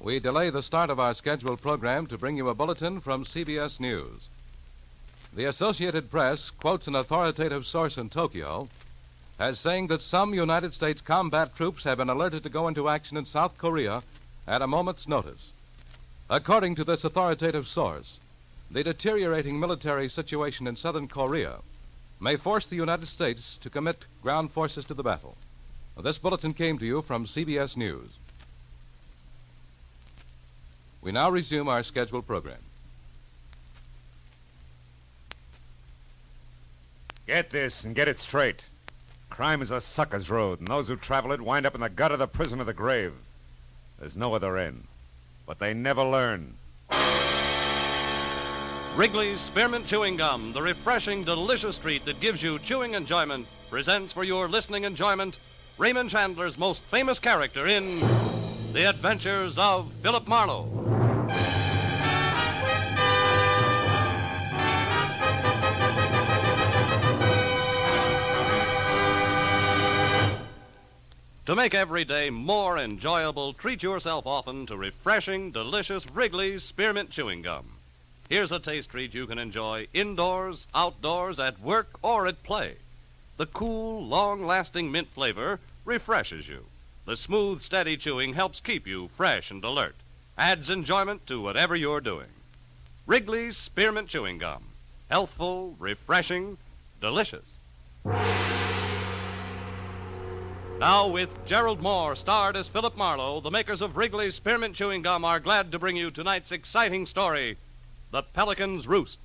we delay the start of our scheduled program to bring you a bulletin from CBS News. The Associated Press quotes an authoritative source in Tokyo as saying that some United States combat troops have been alerted to go into action in South Korea at a moment's notice. According to this authoritative source, the deteriorating military situation in southern Korea may force the United States to commit ground forces to the battle. This bulletin came to you from CBS News. We now resume our scheduled program. Get this and get it straight. Crime is a sucker's road, and those who travel it wind up in the gut of the prison of the grave. There's no other end, but they never learn. Wrigley's Spearmint Chewing Gum, the refreshing, delicious treat that gives you chewing enjoyment, presents for your listening enjoyment Raymond Chandler's most famous character in The Adventures of Philip Marlowe. To make every day more enjoyable, treat yourself often to refreshing, delicious Wrigley's Spearmint Chewing Gum. Here's a taste treat you can enjoy indoors, outdoors, at work, or at play. The cool, long-lasting mint flavor refreshes you. The smooth, steady chewing helps keep you fresh and alert. Adds enjoyment to whatever you're doing. Wrigley's Spearmint Chewing Gum. Healthful, refreshing, delicious. Now, with Gerald Moore, starred as Philip Marlowe, the makers of Wrigley's Spearmint Chewing Gum are glad to bring you tonight's exciting story, The Pelicans' Roost.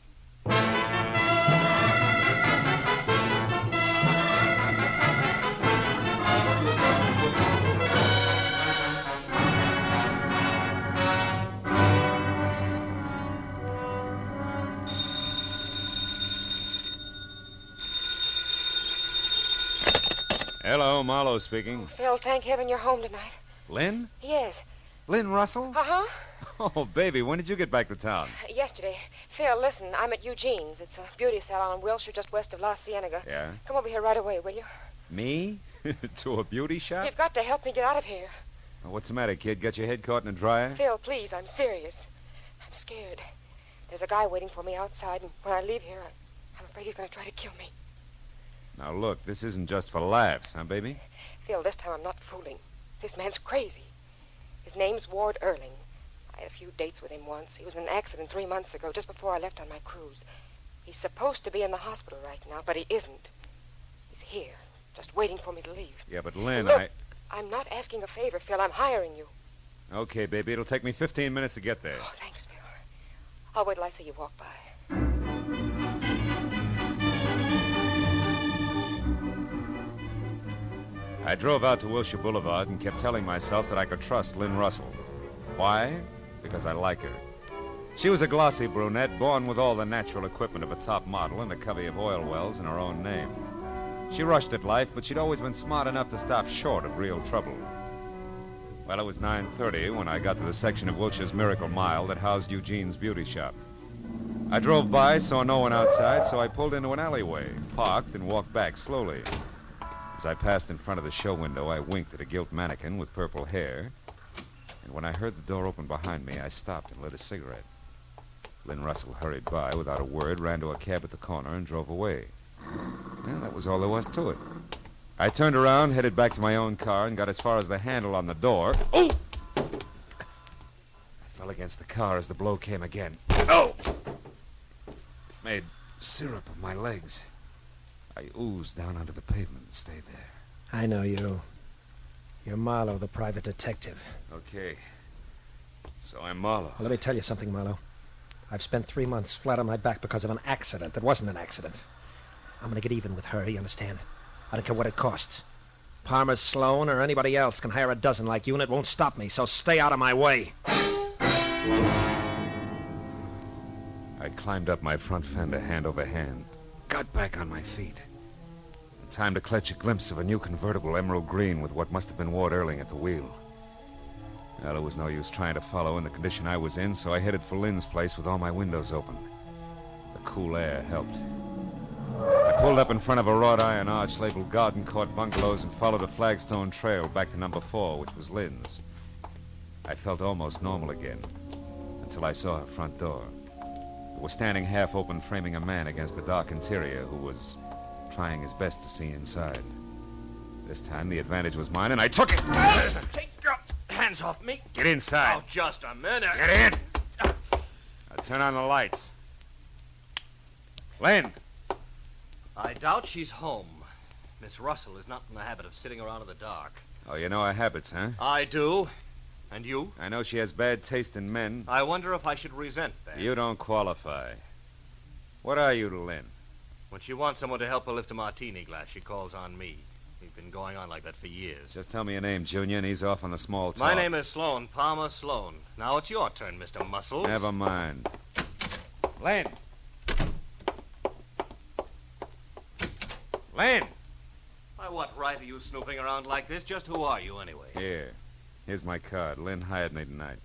Hello, Marlowe speaking. Oh, Phil, thank heaven you're home tonight. Lynn? Yes. Lynn Russell? Uh-huh. Oh, baby, when did you get back to town? Yesterday. Phil, listen, I'm at Eugene's. It's a beauty salon in Wilshire just west of La Cienega. Yeah? Come over here right away, will you? Me? To a beauty shop? You've got to help me get out of here. Oh, what's the matter, kid? Got your head caught in a dryer? Phil, please, I'm serious. I'm scared. There's a guy waiting for me outside, and when I leave here, I'm afraid he's going to try to kill me. Now, look, this isn't just for laughs, huh, baby? Phil, this time I'm not fooling. This man's crazy. His name's Ward Erling. I had a few dates with him once. He was in an accident 3 months ago, just before I left on my cruise. He's supposed to be in the hospital right now, but he isn't. He's here, just waiting for me to leave. Yeah, but Lynn, Look, I'm not asking a favor, Phil. I'm hiring you. Okay, baby, it'll take me 15 minutes to get there. Oh, thanks, Phil. I'll wait till I see you walk by. I drove out to Wilshire Boulevard and kept telling myself that I could trust Lynn Russell. Why? Because I like her. She was a glossy brunette, born with all the natural equipment of a top model and a covey of oil wells in her own name. She rushed at life, but she'd always been smart enough to stop short of real trouble. Well, it was 9:30 when I got to the section of Wilshire's Miracle Mile that housed Eugene's beauty shop. I drove by, saw no one outside, so I pulled into an alleyway, parked, and walked back slowly. As I passed in front of the show window, I winked at a gilt mannequin with purple hair. And when I heard the door open behind me, I stopped and lit a cigarette. Lynn Russell hurried by without a word, ran to a cab at the corner, and drove away. Well, that was all there was to it. I turned around, headed back to my own car, and got as far as the handle on the door. Oh! I fell against the car as the blow came again. Oh! It made syrup of my legs. I oozed down onto the pavement and stayed there. I know you. You're Marlowe, the private detective. Okay. So I'm Marlowe. Well, let me tell you something, Marlowe. I've spent 3 months flat on my back because of an accident that wasn't an accident. I'm going to get even with her, you understand? I don't care what it costs. Palmer Sloan or anybody else can hire a dozen like you, and it won't stop me, so stay out of my way. I climbed up my front fender hand over hand, got back on my feet. In time to clutch a glimpse of a new convertible emerald green with what must have been Ward Erling at the wheel. Well, it was no use trying to follow in the condition I was in, so I headed for Lynn's place with all my windows open. The cool air helped. I pulled up in front of a wrought iron arch labeled Garden Court Bungalows and followed a flagstone trail back to number 4, which was Lynn's. I felt almost normal again, until I saw her front door. It was standing half open, framing a man against the dark interior who was trying his best to see inside. This time the advantage was mine, and I took it. Take your hands off me. Get inside. Oh, just a minute. Get in. Now turn on the lights. Lynn. I doubt she's home. Miss Russell is not in the habit of sitting around in the dark. Oh, you know her habits, huh? I do. And you? I know she has bad taste in men. I wonder if I should resent that. You don't qualify. What are you to Lynn? When she wants someone to help her lift a martini glass, she calls on me. We've been going on like that for years. Just tell me your name, Junior, and he's off on the small talk. My name is Sloan, Palmer Sloan. Now it's your turn, Mr. Muscles. Never mind. Lynn! Lynn! By what right are you snooping around like this? Just who are you, anyway? Here. Here's my card. Lynn hired me tonight.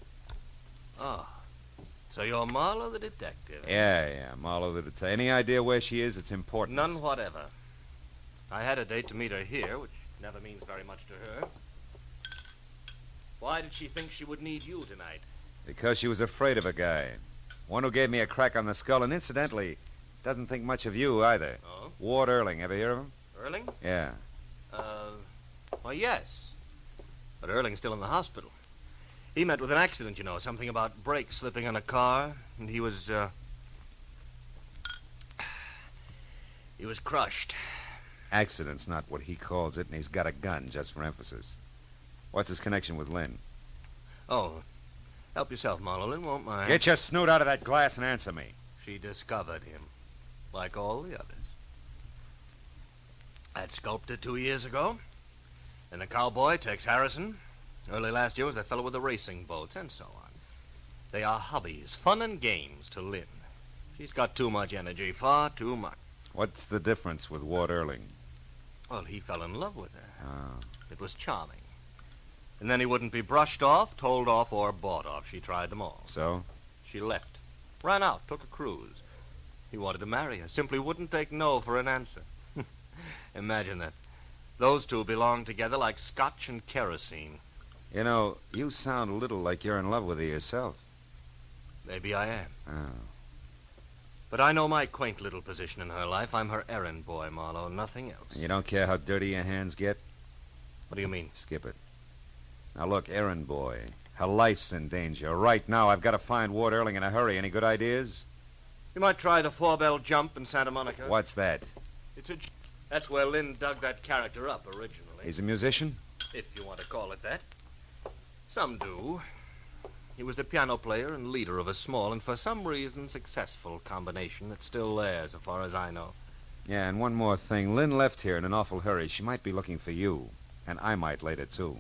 Oh. So you're Marlowe the detective? Yeah, Marlowe the detective. Any idea where she is? It's important. None whatever. I had a date to meet her here, which never means very much to her. Why did she think she would need you tonight? Because she was afraid of a guy. One who gave me a crack on the skull, and incidentally, doesn't think much of you either. Oh? Ward Erling. Ever hear of him? Erling? Yeah. Well, yes. But Erling's still in the hospital. He met with an accident, you know, something about brakes slipping on a car, and he was crushed. Accident's not what he calls it, and he's got a gun, just for emphasis. What's his connection with Lynn? Oh, help yourself, Marlowe. Lynn won't mind. Get your snoot out of that glass and answer me. She discovered him, like all the others. I'd sculpted 2 years ago. And the cowboy, Tex Harrison. Early last year was the fellow with the racing boats, and so on. They are hobbies, fun and games to Lynn. She's got too much energy, far too much. What's the difference with Ward Erling? Well, he fell in love with her. Oh. It was charming. And then he wouldn't be brushed off, told off, or bought off. She tried them all. So? She left. Ran out, took a cruise. He wanted to marry her, simply wouldn't take no for an answer. Imagine that. Those two belong together like scotch and kerosene. You know, you sound a little like you're in love with her yourself. Maybe I am. Oh. But I know my quaint little position in her life. I'm her errand boy, Marlowe, nothing else. And you don't care how dirty your hands get? What do you mean? Skip it. Now look, errand boy, her life's in danger. Right now, I've got to find Ward Erling in a hurry. Any good ideas? You might try the 4-bell jump in Santa Monica. What's that? That's where Lynn dug that character up originally. He's a musician? If you want to call it that. Some do. He was the piano player and leader of a small and for some reason successful combination that's still there, so far as I know. Yeah, and one more thing. Lynn left here in an awful hurry. She might be looking for you. And I might later, too.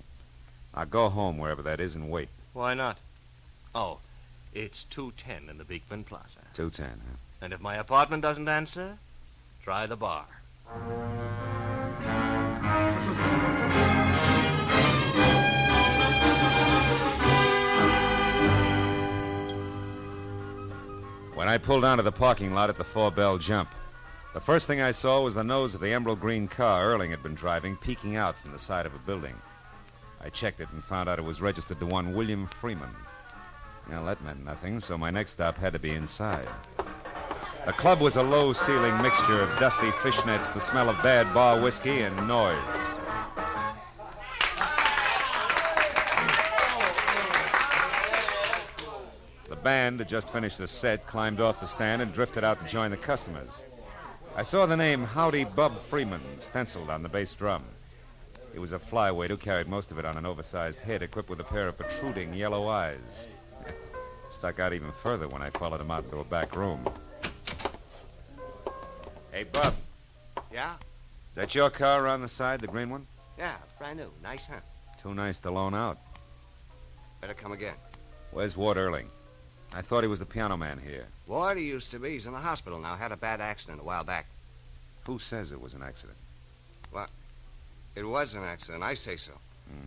Now go home, wherever that is, and wait. Why not? Oh, it's 210 in the Beekman Plaza. 2:10, huh? And if my apartment doesn't answer, try the bar. When I pulled onto the parking lot at the 4-bell jump, the first thing I saw was the nose of the emerald green car Erling had been driving peeking out from the side of a building. I checked it and found out it was registered to one William Freeman. Well, that meant nothing, so my next stop had to be inside. The club was a low-ceiling mixture of dusty fishnets, the smell of bad bar whiskey, and noise. The band had just finished the set, climbed off the stand, and drifted out to join the customers. I saw the name Howdy Bub Freeman stenciled on the bass drum. He was a flyweight who carried most of it on an oversized head equipped with a pair of protruding yellow eyes. Stuck out even further when I followed him out into a back room. Hey, Bub. Yeah? Is that your car on the side, the green one? Yeah, brand new. Nice, huh? Too nice to loan out. Better come again. Where's Ward Erling? I thought he was the piano man here. Ward, he used to be. He's in the hospital now. Had a bad accident a while back. Who says it was an accident? What? It was an accident. I say so.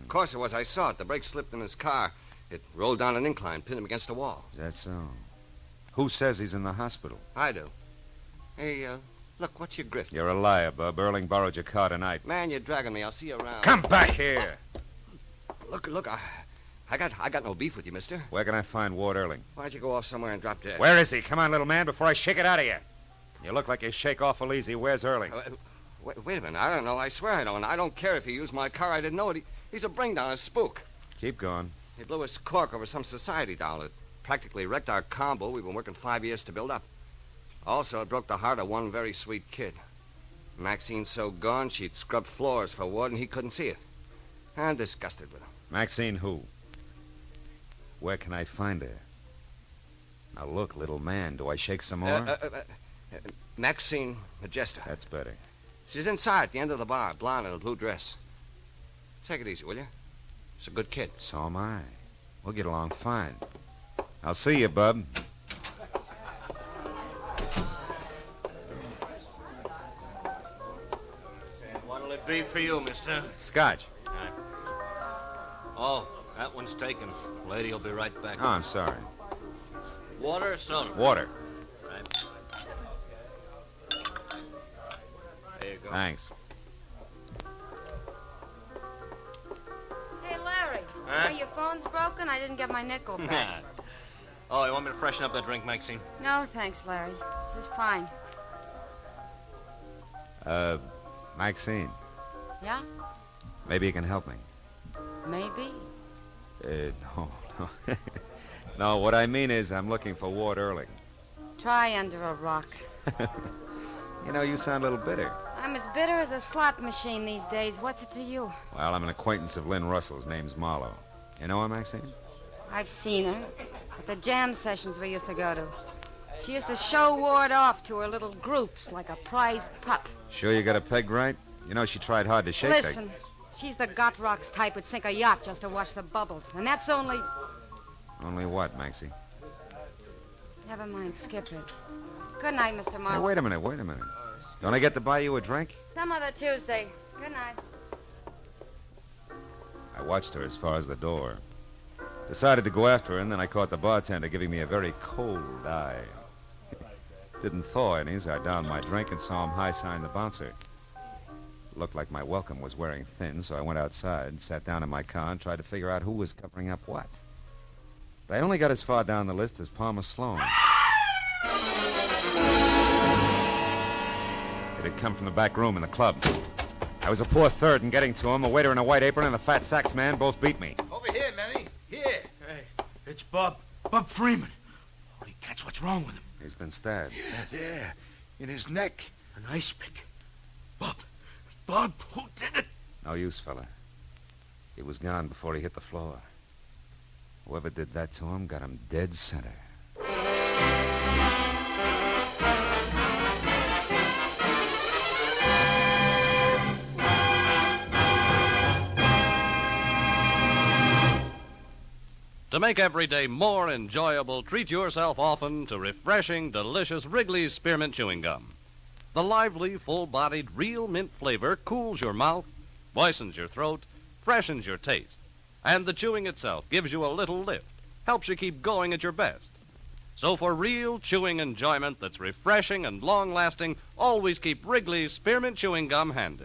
Of course it was. I saw it. The brake slipped in his car. It rolled down an incline, pinned him against a wall. Is that so? Who says he's in the hospital? I do. Hey, look, what's your grift? You're a liar, Bub. Erling borrowed your car tonight. Man, you're dragging me. I'll see you around. Come back here! Look, I got no beef with you, mister. Where can I find Ward Erling? Why don't you go off somewhere and drop dead? Where is he? Come on, little man, before I shake it out of you. You look like you shake awful easy. Where's Erling? Wait a minute. I don't know. I swear I don't. I don't care if he used my car. I didn't know it. He's a bring-down, a spook. Keep going. He blew his cork over some society doll. It practically wrecked our combo we've been working 5 years to build up. Also, it broke the heart of one very sweet kid. Maxine's so gone, she'd scrub floors for Ward, and he couldn't see it. I'm disgusted with him. Maxine who? Where can I find her? Now look, little man, do I shake some more? Maxine Majesta. That's better. She's inside at the end of the bar, blonde in a blue dress. Take it easy, will you? She's a good kid. So am I. We'll get along fine. I'll see you, bub. What'll it be for you, mister? Scotch. Oh, that one's taken. Lady will be right back. Oh, I'm sorry. Water or soda? Water. Right. There you go. Thanks. Hey, Larry. Huh? Your phone's broken? I didn't get my nickel back. Oh, you want me to freshen up that drink, Maxine? No, thanks, Larry. This is fine. Maxine, Yeah? maybe you can help me. Maybe. No. No, what I mean is I'm looking for Ward Erling. Try under a rock. You know, you sound a little bitter. I'm as bitter as a slot machine these days. What's it to you? Well, I'm an acquaintance of Lynn Russell's. Name's Marlowe. You know her, Maxine? I've seen her at the jam sessions we used to go to. She used to show Ward off to her little groups like a prize pup. Sure you got it pegged right? You know, she tried hard to shake that. Listen, she's the gut rocks type who'd sink a yacht just to watch the bubbles. And that's only... Only what, Maxie? Never mind, skip it. Good night, Mr. Hey, Marlowe. wait a minute. Don't I get to buy you a drink? Some other Tuesday. Good night. I watched her as far as the door. Decided to go after her, and then I caught the bartender giving me a very cold eye. Didn't thaw any as I downed my drink and saw him high-sign the bouncer. Looked like my welcome was wearing thin, so I went outside, sat down in my car, and tried to figure out who was covering up what. But I only got as far down the list as Palmer Sloan. It had come from the back room in the club. I was a poor third in getting to him. A waiter in a white apron and a fat sax man both beat me. Over here, Manny. Here. Hey, it's Bob Freeman. Holy cats, what's wrong with him? He's been stabbed. Yeah, there. In his neck. An ice pick. Bob, who did it? No use, fella. He was gone before he hit the floor. Whoever did that to him got him dead center. To make every day more enjoyable, treat yourself often to refreshing, delicious Wrigley's Spearmint Chewing Gum. The lively, full-bodied, real mint flavor cools your mouth, moistens your throat, freshens your taste. And the chewing itself gives you a little lift, helps you keep going at your best. So for real chewing enjoyment that's refreshing and long-lasting, always keep Wrigley's Spearmint Chewing Gum handy.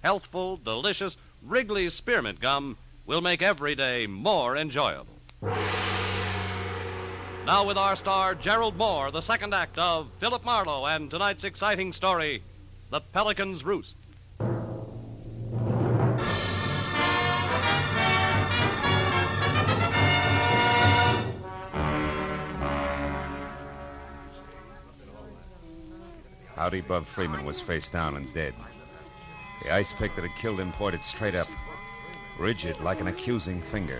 Healthful, delicious Wrigley's Spearmint Gum will make every day more enjoyable. Now with our star, Gerald Moore, the second act of Philip Marlowe and tonight's exciting story, The Pelicans' Roost. Howdy Bub Freeman was face down and dead. The ice pick that had killed him pointed straight up, rigid like an accusing finger.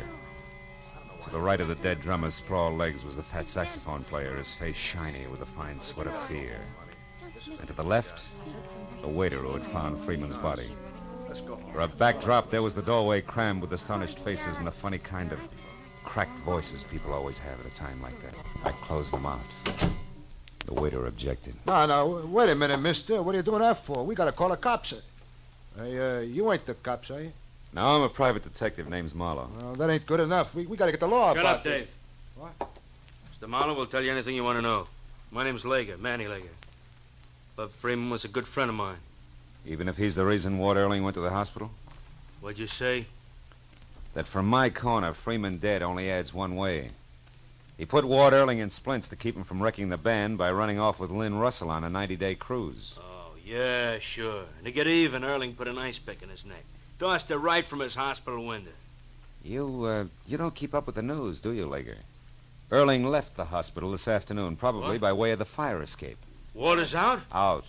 To the right of the dead drummer's sprawled legs was the fat saxophone player, his face shiny with a fine sweat of fear. And to the left, the waiter who had found Freeman's body. For a backdrop, there was the doorway crammed with astonished faces and the funny kind of cracked voices people always have at a time like that. I closed them out. The waiter objected. No, wait a minute, mister. What are you doing that for? We gotta call the cops. Hey, you ain't the cops, are you? No, I'm a private detective. Name's Marlowe. Well, that ain't good enough. We gotta get the law Shut about up, this. Dave. What? Mr. Marlowe will tell you anything you want to know. My name's Lager, Manny Lager. Bub Freeman was a good friend of mine. Even if he's the reason Ward Erling went to the hospital? What'd you say? that from my corner, Freeman dead only adds one way. He put Ward Earling in splints to keep him from wrecking the band by running off with Lynn Russell on a 90-day cruise. Oh, yeah, sure. And to get even, Earling put an ice pick in his neck. Tossed it right from his hospital window. You don't keep up with the news, do you, Lager? Earling left the hospital this afternoon, probably by way of the fire escape. Ward is out? Out.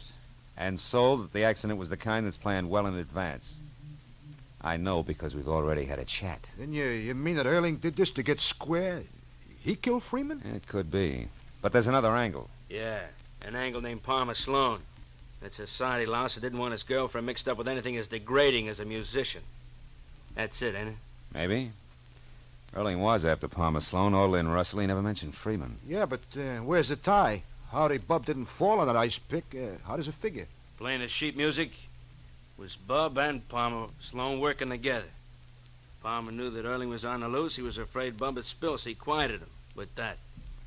And so that the accident was the kind that's planned well in advance. I know because we've already had a chat. Then you mean that Earling did this to get square? He killed Freeman? It could be. But there's another angle. Yeah, an angle named Palmer Sloan. That society louse that didn't want his girlfriend mixed up with anything as degrading as a musician. That's it, ain't it? Maybe. Earling was after Palmer Sloan or Lynn Russell. He never mentioned Freeman. Yeah, but where's the tie? Howdy Bub didn't fall on that ice pick. How does it figure? Playing his sheet music was Bub and Palmer Sloan working together. Palmer knew that Earling was on the loose. He was afraid Bub would spill, so he quieted him with that.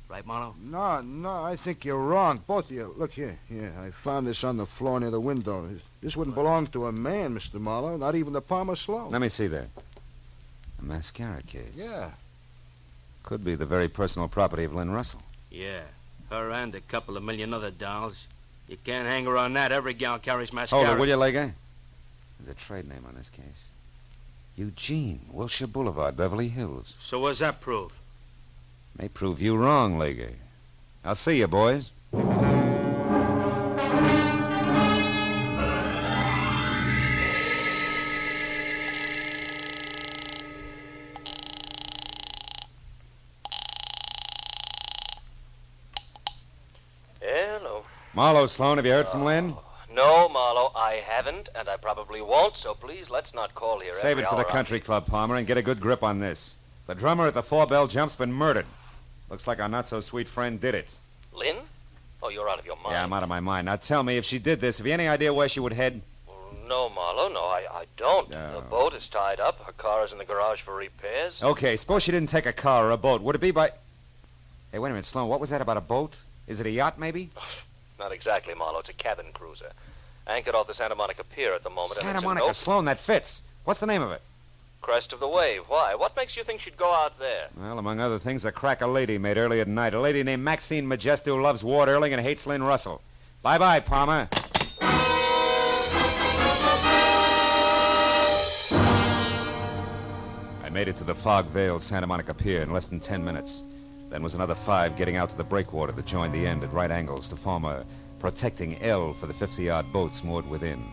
Right, Marlowe? No, I think you're wrong, both of you. Look here. I found this on the floor near the window. This wouldn't belong to a man, Mr. Marlowe, not even the Palmer Sloan. Let me see that. A mascara case. Yeah. Could be the very personal property of Lynn Russell. Yeah, her and a couple of million other dolls. You can't hang her on that. Every gal carries mascara. Hold it, will you, Lager? There's a trade name on this case. Eugene, Wilshire Boulevard, Beverly Hills. So what's that prove? May prove you wrong, Lager. I'll see you, boys. Hello. Marlowe, Sloan, have you heard from Lynn? No, Marlowe, I haven't, and I probably won't, so please, let's not call here Save every it for the hour. country club, Palmer, and get a good grip on this. The drummer at the Four Bell Jump's been murdered. Looks like our not-so-sweet friend did it. Lynn? Oh, you're out of your mind. Yeah, I'm out of my mind. Now tell me, if she did this, have you any idea where she would head? No, Marlowe, no, I don't. No. The boat is tied up. Her car is in the garage for repairs. Okay, suppose she didn't take a car or a boat. Would it be by... Hey, wait a minute, Sloan. What was that about a boat? Is it a yacht, maybe? Not exactly, Marlowe. It's a cabin cruiser. Anchored off the Santa Monica Pier at the moment. and Santa it's a Monica, no- Sloan, that fits. What's the name of it? Crest of the Wave. Why? What makes you think she'd go out there? Well, among other things, a crack a lady made earlier tonight. A lady named Maxine Majesto who loves Ward Earling and hates Lynn Russell. Bye-bye, Palmer. I made it to the fog-veiled Santa Monica Pier in less than 10 minutes. Then was another 5 getting out to the breakwater that joined the end at right angles to form a protecting L for the 50-yard boats moored within.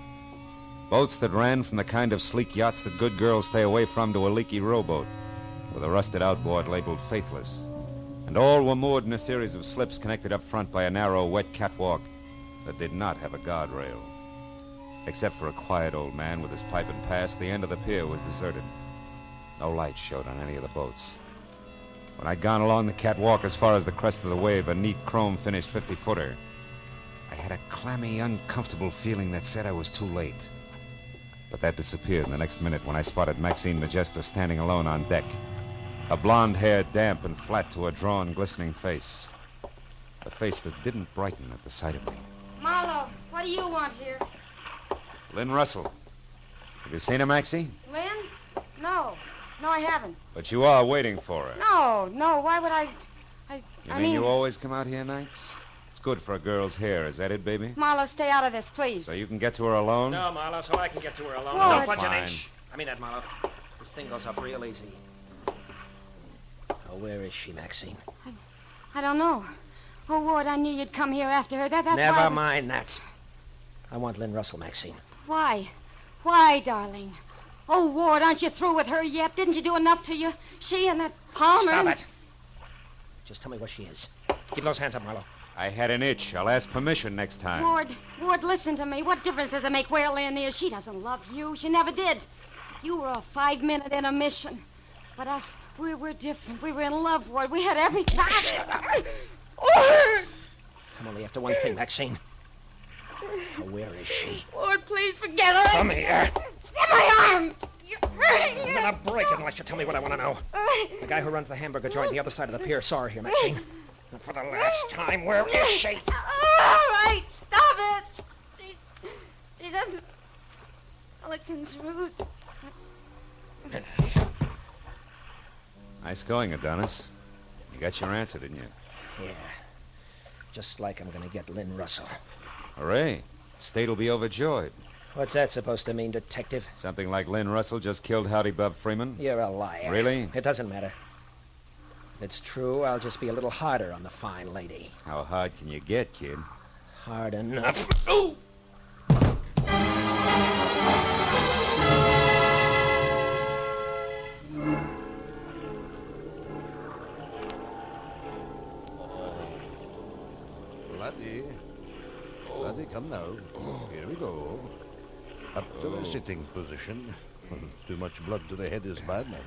Boats that ran from the kind of sleek yachts that good girls stay away from to a leaky rowboat with a rusted outboard labeled Faithless. And all were moored in a series of slips connected up front by a narrow, wet catwalk that did not have a guardrail. Except for a quiet old man with his pipe and pass, the end of the pier was deserted. No light showed on any of the boats. When I'd gone along the catwalk as far as the crest of the wave, a neat chrome-finished 50-footer, I had a clammy, uncomfortable feeling that said I was too late. But that disappeared in the next minute when I spotted Maxine Majesta standing alone on deck. A blonde hair damp and flat to a drawn, glistening face. A face that didn't brighten at the sight of me. Marlowe, what do you want here? Lynn Russell. Have you seen her, Maxie? Lynn? No, I haven't. But you are waiting for her. No, why would I... You mean you always come out here nights? It's good for a girl's hair, is that it, baby? Marlowe, stay out of this, please. So you can get to her alone? No, Marlowe, so I can get to her alone. What? Don't budge an Fine. inch. I mean that, Marlowe. This thing goes off real easy. Now, where is she, Maxine? I don't know. Oh, Ward, I knew you'd come here after her. That's Never why... mind that. I want Lynn Russell, Maxine. Why? Why, darling? Oh, Ward, aren't you through with her yet? Didn't you do enough to you? She and that Palmer... Stop it. Just tell me where she is. Keep those hands up, Marlowe. I had an itch. I'll ask permission next time. Ward, listen to me. What difference does it make where Lynn is? She doesn't love you. She never did. You were a 5-minute intermission. But us, we were different. We were in love, Ward. We had everything. I'm only after one thing, Maxine. Now, where is she? Ward, please forget her. Come here. Get my arm. I'm gonna break it unless you tell me what I want to know. The guy who runs the hamburger joint on the other side of the pier saw her here, Maxine. And for the last time, where is she? All right, stop it. She's at Pelicans Roost. Nice going, Adonis. You got your answer, didn't you? Yeah. Just like I'm gonna get Lynn Russell. Hooray. State will be overjoyed. What's that supposed to mean, detective? Something like Lynn Russell just killed Howdy Bub Freeman? You're a liar. Really? It doesn't matter. If it's true, I'll just be a little harder on the fine lady. How hard can you get, kid? Hard enough. Oh! Laddie, come now. Here we go. Up to the sitting position. Too much blood to the head is bad now.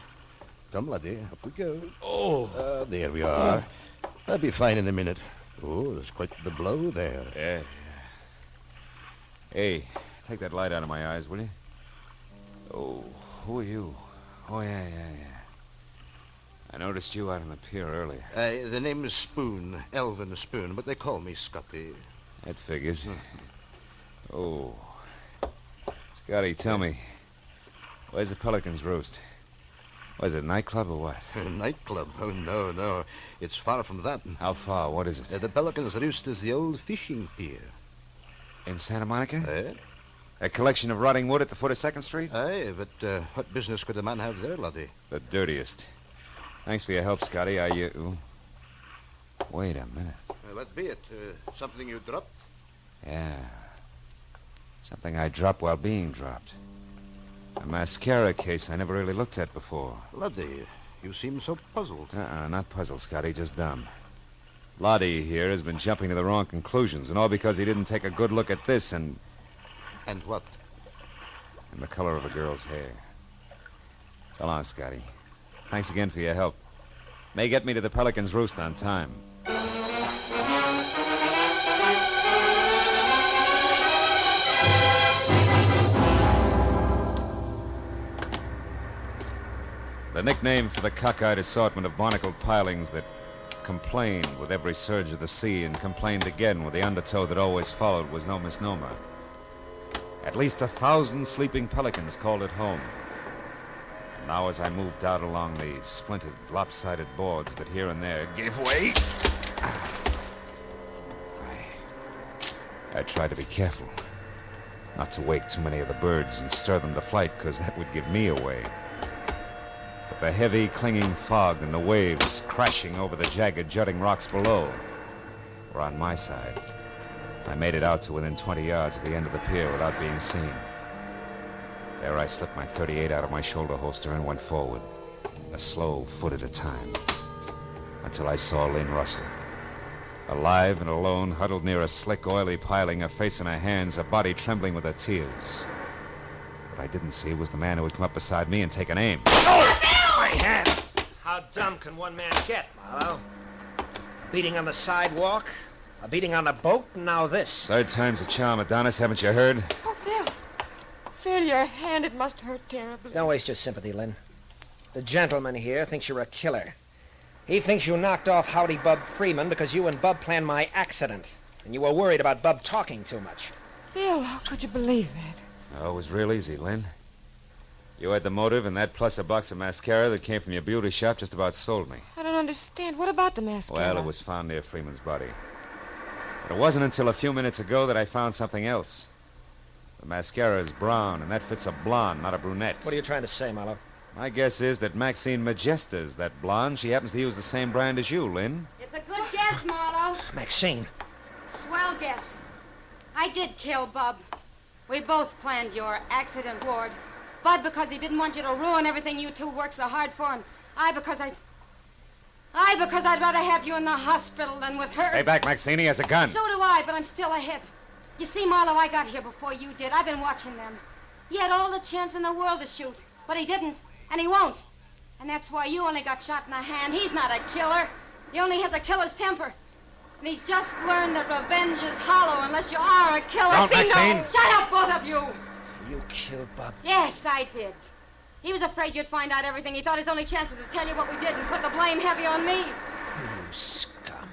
Come, laddie, up we go. There we are. I'll be fine in a minute. Oh, there's quite the blow there. Yeah. Hey, take that light out of my eyes, will you? Oh, who are you? Oh, yeah. I noticed you out on the pier earlier. The name is Spoon, Elvin Spoon, but they call me Scotty. That figures. Oh. Scotty, tell me, where's the Pelicans' Roost? Was it a nightclub or what? A nightclub? Oh, no. It's far from that. How far? What is it? The Pelicans' Roost is the old fishing pier. In Santa Monica? Eh? A collection of rotting wood at the foot of 2nd Street? Aye, but what business could a man have there, laddie? The dirtiest. Thanks for your help, Scotty. Wait a minute. What be it? Something you dropped? Yeah. Something I dropped while being dropped. A mascara case I never really looked at before. Laddie, you seem so puzzled. Not puzzled, Scotty, just dumb. Lottie here has been jumping to the wrong conclusions, and all because he didn't take a good look at this and... And what? And the color of a girl's hair. So long, Scotty. Thanks again for your help. May get me to the Pelicans' Roost on time. The nickname for the cockeyed assortment of barnacled pilings that complained with every surge of the sea and complained again with the undertow that always followed was no misnomer. At least 1,000 sleeping pelicans called it home. And now as I moved out along the splintered, lopsided boards that here and there gave way, I tried to be careful. Not to wake too many of the birds and stir them to flight, because that would give me away. But the heavy, clinging fog and the waves crashing over the jagged, jutting rocks below were on my side. I made it out to within 20 yards of the end of the pier without being seen. There I slipped my .38 out of my shoulder holster and went forward, a slow foot at a time, until I saw Lynn Russell. Alive and alone, huddled near a slick, oily piling, her face in her hands, her body trembling with her tears. What I didn't see was the man who had come up beside me and taken aim. My hand! How dumb can one man get, Marlowe? A beating on the sidewalk, a beating on the boat, and now this. Third time's a charm, Adonis, haven't you heard? Oh, Phil. Phil, your hand, it must hurt terribly. Don't waste your sympathy, Lynn. The gentleman here thinks you're a killer. He thinks you knocked off Howdy Bub Freeman because you and Bub planned my accident, and you were worried about Bub talking too much. Phil, how could you believe that? Oh, it was real easy, Lynn. You had the motive, and that plus a box of mascara that came from your beauty shop just about sold me. I don't understand. What about the mascara? Well, it was found near Freeman's body. But it wasn't until a few minutes ago that I found something else. The mascara is brown, and that fits a blonde, not a brunette. What are you trying to say, Marlowe? My guess is that Maxine Magesta is that blonde. She happens to use the same brand as you, Lynn. It's a good guess, Marlowe. Maxine. Swell guess. I did kill Bub. We both planned your accident, Ward. Bud because he didn't want you to ruin everything you two worked so hard for, and I because I'd rather have you in the hospital than with her. Stay back, Maxine. He has a gun. So do I, but I'm still ahead. You see, Marlowe, I got here before you did. I've been watching them. He had all the chance in the world to shoot, but he didn't, and he won't. And that's why you only got shot in the hand. He's not a killer. He only has a killer's temper. And he's just learned that revenge is hollow unless you are a killer. Don't, Maxine. Shut up, both of you. You killed Bub. Yes, I did. He was afraid you'd find out everything. He thought his only chance was to tell you what we did and put the blame heavy on me. You scum.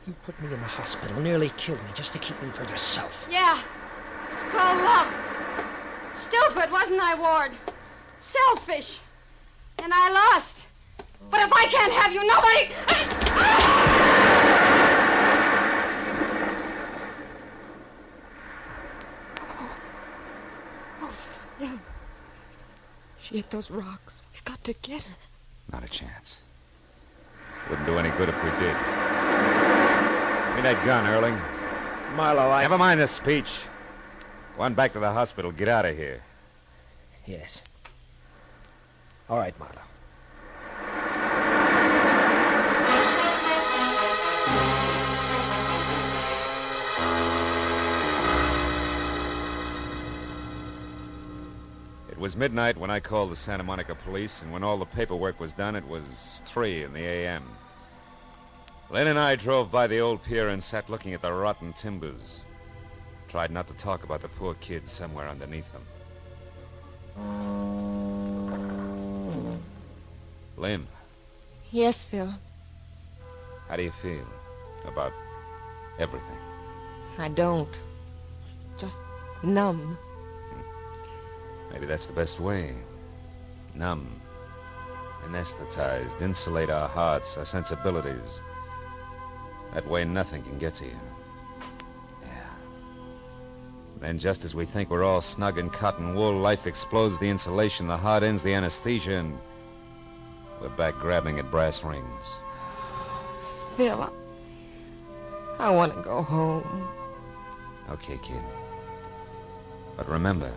You put me in the hospital, nearly killed me just to keep me for yourself. Yeah, it's called love. Stupid, wasn't I, Ward? Selfish. And I lost. I can't have you. Nobody... Phil. She hit those rocks. We've got to get her. Not a chance. Wouldn't do any good if we did. Give me that gun, Erling. Marlowe, Never mind the speech. Go on back to the hospital. Get out of here. Yes. All right, Marlowe. It was midnight when I called the Santa Monica police, and when all the paperwork was done, it was 3 in the a.m. Lynn and I drove by the old pier and sat looking at the rotten timbers. Tried not to talk about the poor kids somewhere underneath them. Lynn, Yes, Phil. how do you feel about everything? I don't. Just numb. Maybe that's the best way. Numb, anesthetized, insulate our hearts, our sensibilities. That way nothing can get to you. Yeah. Then just as we think we're all snug in cotton wool, life explodes the insulation, the heart ends the anesthesia, and we're back grabbing at brass rings. Phil, I want to go home. Okay, kid. But remember,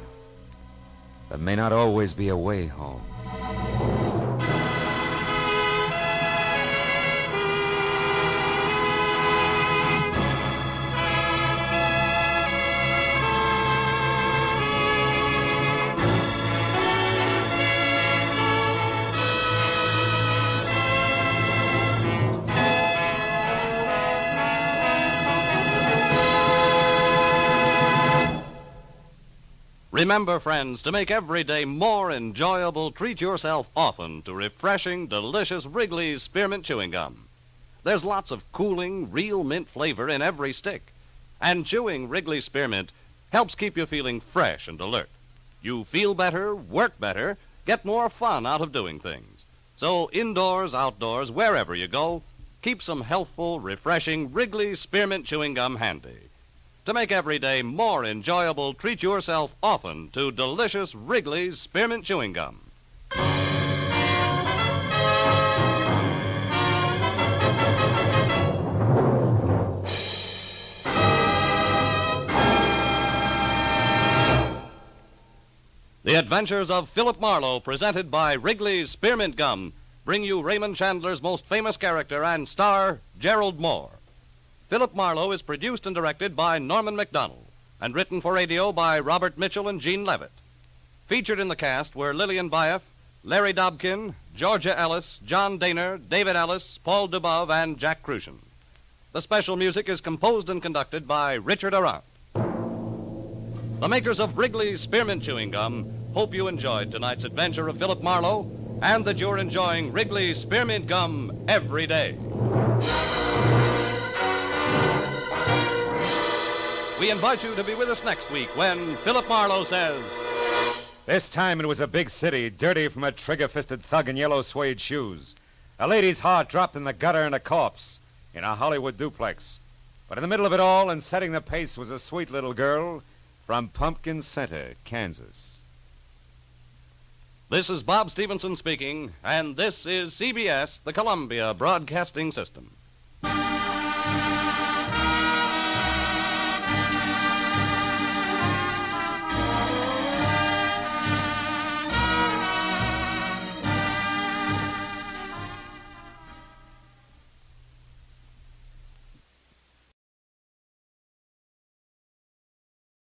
there may not always be a way home. Remember, friends, to make every day more enjoyable, treat yourself often to refreshing, delicious Wrigley's Spearmint Chewing Gum. There's lots of cooling, real mint flavor in every stick. And chewing Wrigley's Spearmint helps keep you feeling fresh and alert. You feel better, work better, get more fun out of doing things. So indoors, outdoors, wherever you go, keep some healthful, refreshing Wrigley's Spearmint Chewing Gum handy. To make every day more enjoyable, treat yourself often to delicious Wrigley's Spearmint Chewing Gum. The Adventures of Philip Marlowe, presented by Wrigley's Spearmint Gum, bring you Raymond Chandler's most famous character and star, Gerald Moore. Philip Marlowe is produced and directed by Norman MacDonald and written for radio by Robert Mitchell and Gene Levitt. Featured in the cast were Lillian Buyeff, Larry Dobkin, Georgia Ellis, John Daner, David Ellis, Paul Dubov, and Jack Crucian. The special music is composed and conducted by Richard Arant. The makers of Wrigley's Spearmint Chewing Gum hope you enjoyed tonight's adventure of Philip Marlowe and that you're enjoying Wrigley's Spearmint Gum every day. We invite you to be with us next week when Philip Marlowe says... This time it was a big city, dirty from a trigger-fisted thug in yellow suede shoes. A lady's heart dropped in the gutter and a corpse in a Hollywood duplex. But in the middle of it all and setting the pace was a sweet little girl from Pumpkin Center, Kansas. This is Bob Stevenson speaking, and this is CBS, the Columbia Broadcasting System.